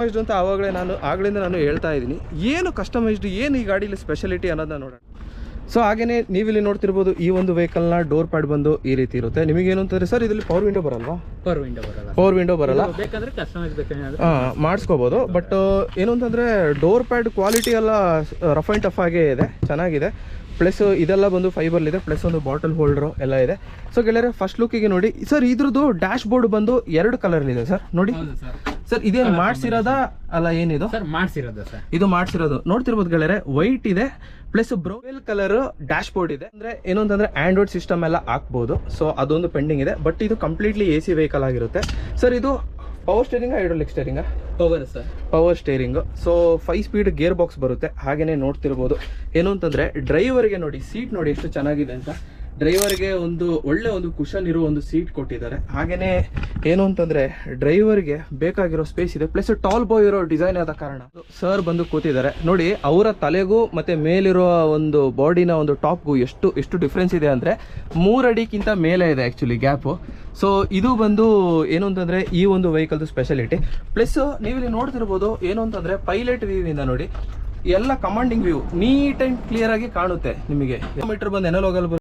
Customised ಅಂತ ಆಗಲಿಂದ ನಾನು ಹೇಳ್ತಾ ಇದ್ದೀನಿ. ಏನು ಕಸ್ಟಮೈಸ್ಡ್, ಏನು ಈ ಗಾಡೀಲಿ ಸ್ಪೆಷಾಲಿಟಿ ಅನ್ನೋದನ್ನ ನೋಡೋಣ. ಸೊ ಹಾಗೇನೆ ನೀವಿಲ್ಲಿ ನೋಡ್ತಿರ್ಬೋದು, ಈ ಒಂದು ವೆಹಿಕಲ್ನ ಡೋರ್ ಪ್ಯಾಡ್ ಬಂದು ಈ ರೀತಿ ಇರುತ್ತೆ. ನಿಮಗೆ ಏನು ಅಂತಂದ್ರೆ ಸರ್, ಇದರಲ್ಲಿ ಪವರ್ ವಿಂಡೋ ಬರಲ್ವಾ? ಪವರ್ ವಿಂಡೋ ಬರಲ್ಲ, ಬೇಕಾದ್ರೆ ಕಸ್ಟಮೈಸ್ ಮಾಡಿಸ್ಕೋಬೋದು. ಬಟ್ ಏನು ಅಂತಂದರೆ ಡೋರ್ ಪ್ಯಾಡ್ ಕ್ವಾಲಿಟಿ ಎಲ್ಲ ರಫ್ ಆ್ಯಂಡ್ ಟಫ್ ಆಗೇ ಇದೆ, ಚೆನ್ನಾಗಿದೆ. ಪ್ಲಸ್ ಇದೆಲ್ಲ ಬಂದು ಫೈಬರ್ಲಿದೆ, ಪ್ಲಸ್ ಒಂದು ಬಾಟಲ್ ಹೋಲ್ಡರು ಎಲ್ಲ ಇದೆ. ಸೊ ಗೆಳೆಯರೆ, ಫಸ್ಟ್ ಲುಕ್ಕಿಗೆ ನೋಡಿ ಸರ್, ಇದ್ರದ್ದು ಡ್ಯಾಶ್ ಬೋರ್ಡ್ ಬಂದು 2 ಕಲರ್ಲಿದೆ ಸರ್. ನೋಡಿ ಸರ್, ಇದೇನು ಮಾಡಿಸಿರೋದಾ ಅಲ್ಲ ಏನಿದು? ಇದು ಮಾಡಿಸಿರೋದು ನೋಡ್ತಿರ್ಬೋದು ಗೆಳೆಯರೆ, ವೈಟ್ ಇದೆ plus brown colour dash board ಇದೆ. ಅಂದ್ರೆ ಏನು ಅಂತಂದ್ರೆ ಆಂಡ್ರಾಯ್ಡ್ ಸಿಸ್ಟಮ್ ಎಲ್ಲ ಹಾಕ್ಬೋದು. ಸೊ ಅದೊಂದು ಪೆಂಡಿಂಗ್ ಇದೆ. ಬಟ್ ಇದು ಕಂಪ್ಲೀಟ್ಲಿ AC ವೆಹಿಕಲ್ ಆಗಿರುತ್ತೆ ಸರ್. ಇದು power steering, hydraulic steering? Power steering. So 5 speed gear box ಬರುತ್ತೆ. ಹಾಗೇನೆ ನೋಡ್ತಿರ್ಬೋದು, ಏನು ಅಂತಂದ್ರೆ ಡ್ರೈವರ್ಗೆ ನೋಡಿ, ಸೀಟ್ ನೋಡಿ ಎಷ್ಟು ಚೆನ್ನಾಗಿದೆ ಅಂತ. ಡ್ರೈವರ್ಗೆ ಒಳ್ಳೆ ಒಂದು ಕುಷನ್ ಇರೋ ಒಂದು ಸೀಟ್ ಕೊಟ್ಟಿದ್ದಾರೆ. ಹಾಗೇನೆ ಏನು ಅಂತಂದ್ರೆ ಡ್ರೈವರ್ಗೆ ಬೇಕಾಗಿರೋ ಸ್ಪೇಸ್ ಇದೆ. ಪ್ಲಸ್ ಟಾಲ್ ಬಾಯ್ ಇರೋ ಡಿಸೈನ್ ಆದ ಕಾರಣ ಸರ್ ಬಂದು ಕೂತಿದ್ದಾರೆ ನೋಡಿ. ಅವರ ತಲೆಗೂ ಮತ್ತೆ ಮೇಲಿರೋ ಒಂದು ಬಾಡಿನ ಒಂದು ಟಾಪ್ಗೂ ಎಷ್ಟು ಡಿಫ್ರೆನ್ಸ್ ಇದೆ ಅಂದ್ರೆ 3 ಅಡಿಗಿಂತ ಮೇಲೆ ಇದೆ ಆಕ್ಚುಲಿ ಗ್ಯಾಪು. ಸೊ ಇದು ಬಂದು ಏನು ಅಂತಂದ್ರೆ ಈ ಒಂದು ವೆಹಿಕಲ್ದು ಸ್ಪೆಷಾಲಿಟಿ. ಪ್ಲಸ್ ನೀವಿಲ್ಲಿ ನೋಡ್ತಿರ್ಬೋದು, ಏನು ಅಂತಂದ್ರೆ ಪೈಲಟ್ ವ್ಯೂ ಇಂದ ನೋಡಿ ಎಲ್ಲ commanding view neat and clear ಆಗಿ ಕಾಣುತ್ತೆ ನಿಮಗೆ. ಮೀಟರ್ ಬಂದು ಎನಲಾಗಲ್